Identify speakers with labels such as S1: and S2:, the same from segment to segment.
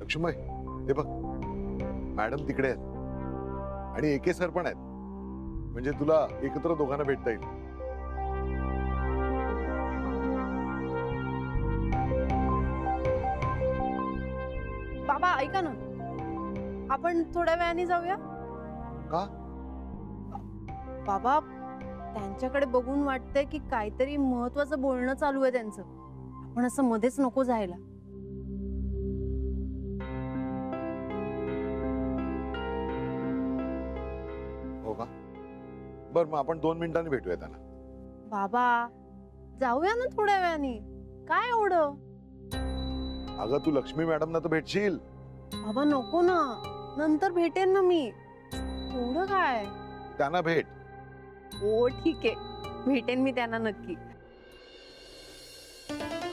S1: लक्ष्मी हे बघ, मॅडम तिकडे आहेत आणि एके सर पण आहेत, म्हणजे तुला एकत्र दोघांना भेटता येईल.
S2: बाबा ऐका ना, आपण थोड्या वेळाने जाऊया
S1: का?
S2: बाबा त्यांच्याकडे बघून वाटतंय की काहीतरी महत्वाचं बोलणं चालू आहे त्यांचं. आपण असं मध्येच नको जायला.
S1: हो का? बर, मग आपण 2 मिनिटांनी भेटूया त्यांना.
S2: बाबा जाऊया ना थोड्या वेळाने, काय एवढं?
S1: अगं तू लक्ष्मी मॅडमना तर भेटशील.
S2: बाबा नको ना, नंतर भेटेन ना मी. एवढं काय?
S1: त्यांना भेट.
S2: हो ठीक आहे, भेटेन मी त्यांना नक्की.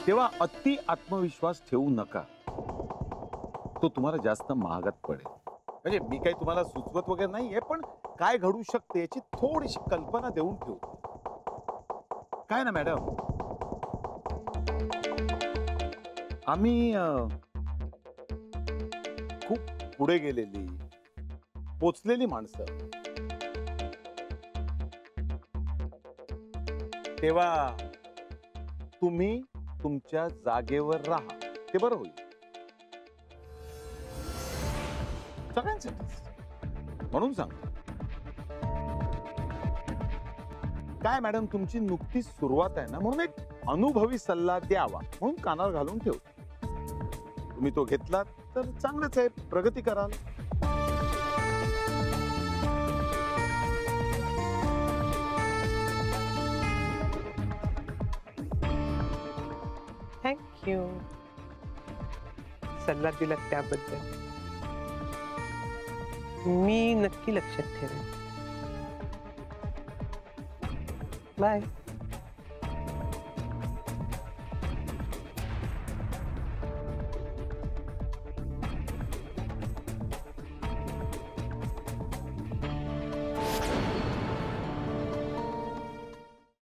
S3: तेव्हा अति आत्मविश्वास ठेवू नका, तो तुम्हाला जास्त महागात पडेल. म्हणजे मी काही तुम्हाला सुचवत वगैरे नाहीये, पण काय घडू शकते याची थोडीशी कल्पना देऊन ठेवतो. काय ना मॅडम, आम्ही खूप पुढे गेलेली पोचलेली माणसं. तेव्हा तुम्ही तुमच्या जागेवर राहा, ते बरं होईल सगळ्यांसाठी. म्हणून सांगतो. काय मॅडम, तुमची नुकतीच सुरुवात आहे ना, म्हणून एक अनुभवी सल्ला द्यावा म्हणून कानावर घालून ठेवतो. तुम्ही तो घेतलात तर चांगलंच आहे, प्रगती कराल.
S4: थँक्यू सल्ला दिला त्याबद्दल. मी नक्की लक्षात ठेवेन. बाय.